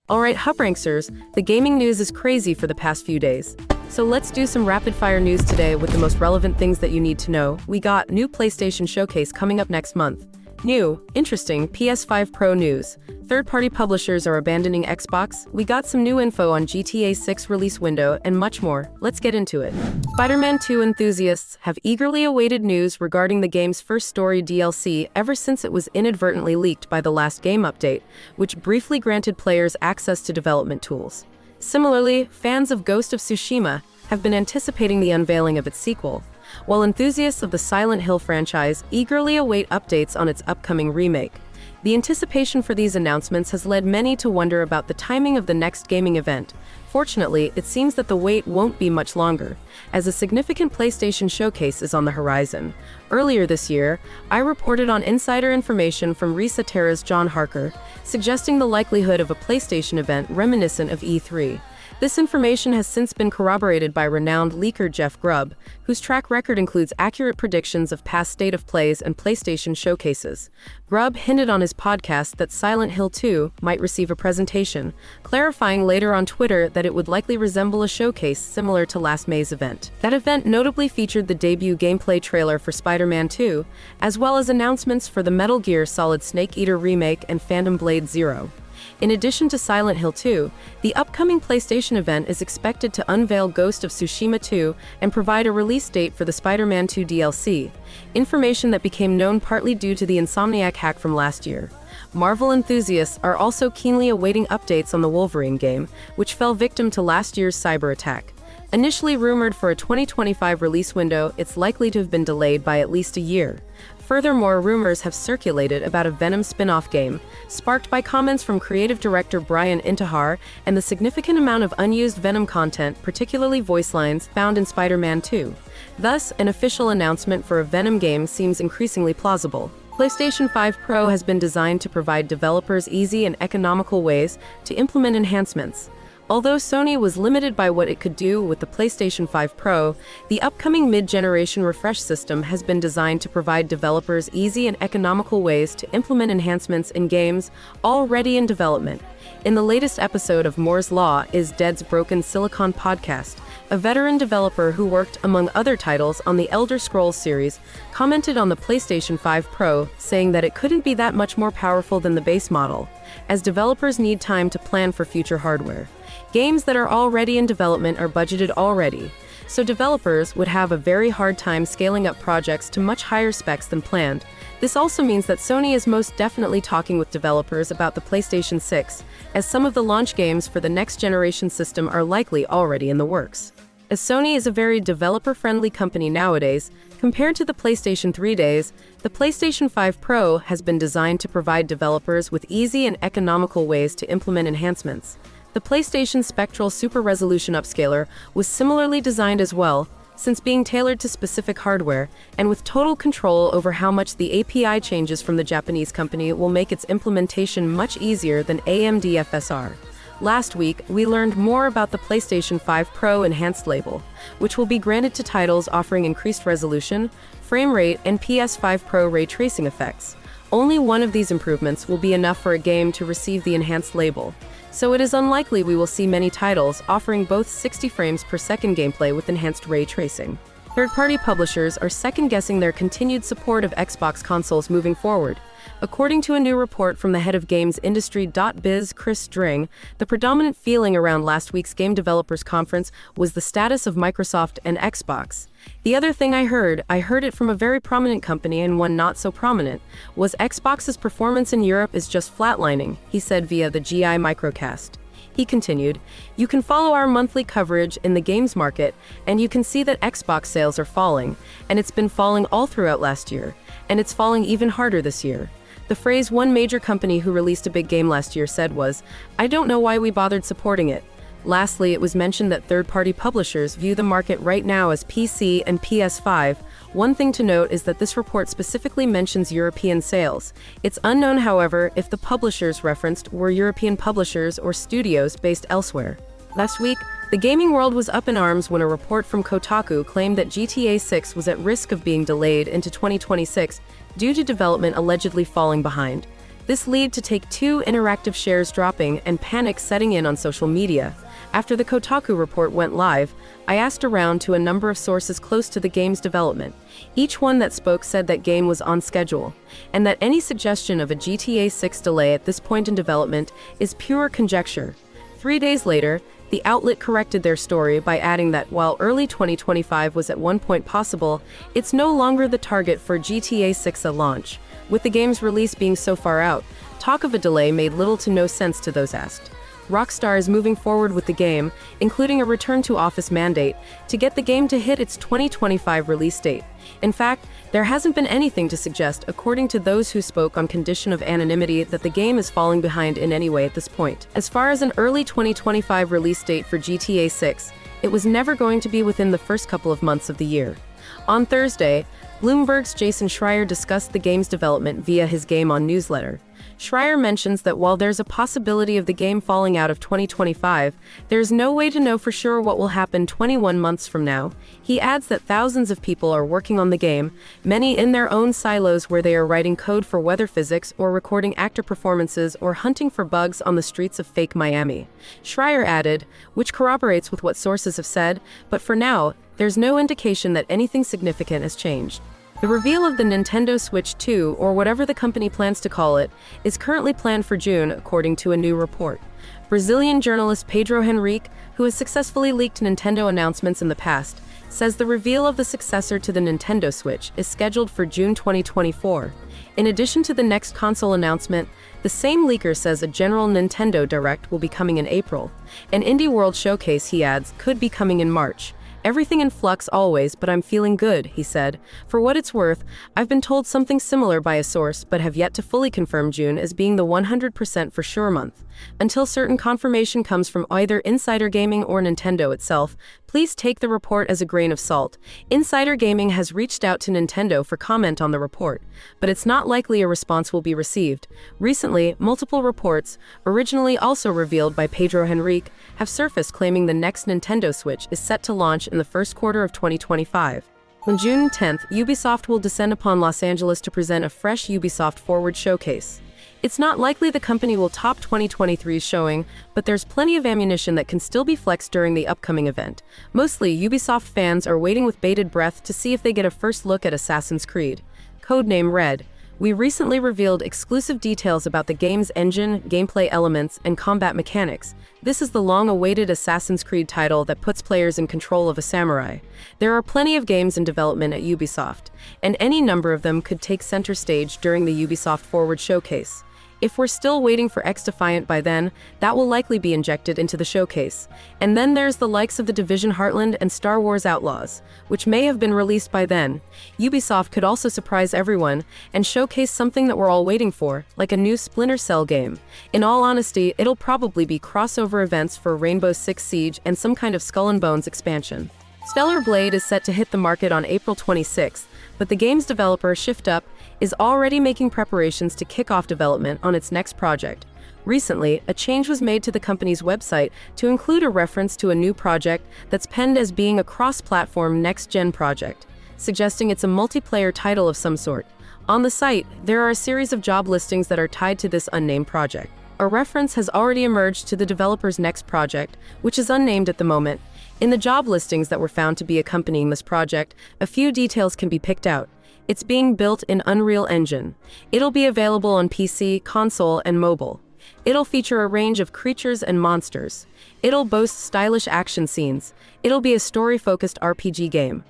Alright, Hubranxers, the gaming news is crazy for the past few days. So let's do some rapid-fire news today with the most relevant things that you need to know. We got new PlayStation showcase coming up next month. New, interesting PS5 Pro news. Third-party publishers are abandoning Xbox. We got some new info on GTA 6 release window and much more. Let's get into it. Spider-Man 2 enthusiasts have eagerly awaited news regarding the game's first story DLC ever since it was inadvertently leaked by the last game update, which briefly granted players access to development tools. Similarly, fans of Ghost of Tsushima have been anticipating the unveiling of its sequel, while enthusiasts of the Silent Hill franchise eagerly await updates on its upcoming remake. The anticipation for these announcements has led many to wonder about the timing of the next gaming event. Fortunately, it seems that the wait won't be much longer, as a significant PlayStation showcase is on the horizon. Earlier this year, I reported on insider information from Resetera's John Harker, suggesting the likelihood of a PlayStation event reminiscent of E3. This information has since been corroborated by renowned leaker Jeff Grub, whose track record includes accurate predictions of past state of plays and PlayStation showcases. Grub hinted on his podcast that Silent Hill 2 might receive a presentation, clarifying later on Twitter that it would likely resemble a showcase similar to last May's event. That event notably featured the debut gameplay trailer for Spider-Man 2, as well as announcements for the Metal Gear Solid Snake Eater remake and Phantom Blade Zero. In addition to Silent Hill 2, the upcoming PlayStation event is expected to unveil Ghost of Tsushima 2 and provide a release date for the Spider-Man 2 DLC, information that became known partly due to the Insomniac hack from last year. Marvel enthusiasts are also keenly awaiting updates on the Wolverine game, which fell victim to last year's cyber attack. Initially rumored for a 2025 release window, it's likely to have been delayed by at least a year. Furthermore, rumors have circulated about a Venom spin-off game, sparked by comments from creative director Brian Intihar and the significant amount of unused Venom content, particularly voice lines, found in Spider-Man 2. Thus, an official announcement for a Venom game seems increasingly plausible. PlayStation 5 Pro has been designed to provide developers easy and economical ways to implement enhancements. Although Sony was limited by what it could do with the PlayStation 5 Pro, the upcoming mid-generation refresh system has been designed to provide developers easy and economical ways to implement enhancements in games already in development. In the latest episode of Moore's Law is Dead's Broken Silicon podcast, a veteran developer who worked, among other titles, on the Elder Scrolls series, commented on the PlayStation 5 Pro, saying that it couldn't be that much more powerful than the base model, as developers need time to plan for future hardware. Games that are already in development are budgeted already, so developers would have a very hard time scaling up projects to much higher specs than planned. This also means that Sony is most definitely talking with developers about the PlayStation 6, as some of the launch games for the next generation system are likely already in the works. As Sony is a very developer-friendly company nowadays, compared to the PlayStation 3 days, the PlayStation 5 Pro has been designed to provide developers with easy and economical ways to implement enhancements. The PlayStation Spectral Super Resolution Upscaler was similarly designed as well, since being tailored to specific hardware, and with total control over how much the API changes from the Japanese company will make its implementation much easier than AMD FSR. Last week, we learned more about the PlayStation 5 Pro Enhanced label, which will be granted to titles offering increased resolution, frame rate, and PS5 Pro ray tracing effects. Only one of these improvements will be enough for a game to receive the Enhanced label, so it is unlikely we will see many titles offering both 60 frames per second gameplay with enhanced ray tracing. Third-party publishers are second-guessing their continued support of Xbox consoles moving forward. According to a new report from the head of games industry.biz, Chris Dring, the predominant feeling around last week's Game Developers Conference was the status of Microsoft and Xbox. The other thing I heard it from a very prominent company and one not so prominent, was Xbox's performance in Europe is just flatlining, he said via the GI Microcast. He continued, "You can follow our monthly coverage in the games market, and you can see that Xbox sales are falling, and it's been falling all throughout last year, and it's falling even harder this year." The phrase one major company who released a big game last year said was, "I don't know why we bothered supporting it." Lastly, it was mentioned that third-party publishers view the market right now as PC and PS5. One thing to note is that this report specifically mentions European sales. It's unknown, however, if the publishers referenced were European publishers or studios based elsewhere. Last week, the gaming world was up in arms when a report from Kotaku claimed that GTA 6 was at risk of being delayed into 2026 due to development allegedly falling behind. This led to Take-Two Interactive shares dropping and panic setting in on social media. After the Kotaku report went live, I asked around to a number of sources close to the game's development. Each one that spoke said that game was on schedule, and that any suggestion of a GTA 6 delay at this point in development is pure conjecture. 3 days later, the outlet corrected their story by adding that while early 2025 was at one point possible, it's no longer the target for GTA 6 at launch. With the game's release being so far out, talk of a delay made little to no sense to those asked. Rockstar is moving forward with the game, including a return-to-office mandate, to get the game to hit its 2025 release date. In fact, there hasn't been anything to suggest, according to those who spoke on condition of anonymity, that the game is falling behind in any way at this point. As far as an early 2025 release date for GTA 6, it was never going to be within the first couple of months of the year. On Thursday, Bloomberg's Jason Schreier discussed the game's development via his Game On newsletter. Schreier mentions that while there's a possibility of the game falling out of 2025, there's no way to know for sure what will happen 21 months from now. He adds that thousands of people are working on the game, many in their own silos where they are writing code for weather physics or recording actor performances or hunting for bugs on the streets of fake Miami. Schreier added, which corroborates with what sources have said, but for now, there's no indication that anything significant has changed. The reveal of the Nintendo Switch 2, or whatever the company plans to call it, is currently planned for June, according to a new report. Brazilian journalist Pedro Henrique, who has successfully leaked Nintendo announcements in the past, says the reveal of the successor to the Nintendo Switch is scheduled for June 2024. In addition to the next console announcement, the same leaker says a general Nintendo Direct will be coming in April. An Indie World Showcase, he adds, could be coming in March. Everything in flux always, but I'm feeling good, he said. For what it's worth, I've been told something similar by a source, but have yet to fully confirm June as being the 100% for sure month. Until certain confirmation comes from either Insider Gaming or Nintendo itself, please take the report as a grain of salt. Insider Gaming has reached out to Nintendo for comment on the report, but it's not likely a response will be received. Recently, multiple reports, originally also revealed by Pedro Henrique, have surfaced claiming the next Nintendo Switch is set to launch in the first quarter of 2025. On June 10th, Ubisoft will descend upon Los Angeles to present a fresh Ubisoft Forward showcase. It's not likely the company will top 2023's showing, but there's plenty of ammunition that can still be flexed during the upcoming event. Mostly, Ubisoft fans are waiting with bated breath to see if they get a first look at Assassin's Creed. Codename Red. We recently revealed exclusive details about the game's engine, gameplay elements, and combat mechanics. This is the long-awaited Assassin's Creed title that puts players in control of a samurai. There are plenty of games in development at Ubisoft, and any number of them could take center stage during the Ubisoft Forward showcase. If we're still waiting for X-Defiant by then, that will likely be injected into the showcase. And then there's the likes of The Division Heartland and Star Wars Outlaws, which may have been released by then. Ubisoft could also surprise everyone and showcase something that we're all waiting for, like a new Splinter Cell game. In all honesty, it'll probably be crossover events for Rainbow Six Siege and some kind of Skull and Bones expansion. Stellar Blade is set to hit the market on April 26th, but the game's developer, Shift Up, is already making preparations to kick off development on its next project. Recently, a change was made to the company's website to include a reference to a new project that's penned as being a cross-platform next-gen project, suggesting it's a multiplayer title of some sort. On the site, there are a series of job listings that are tied to this unnamed project. A reference has already emerged to the developer's next project, which is unnamed at the moment. In the job listings that were found to be accompanying this project, a few details can be picked out. It's being built in Unreal Engine. It'll be available on PC, console, and mobile. It'll feature a range of creatures and monsters. It'll boast stylish action scenes. It'll be a story-focused RPG game.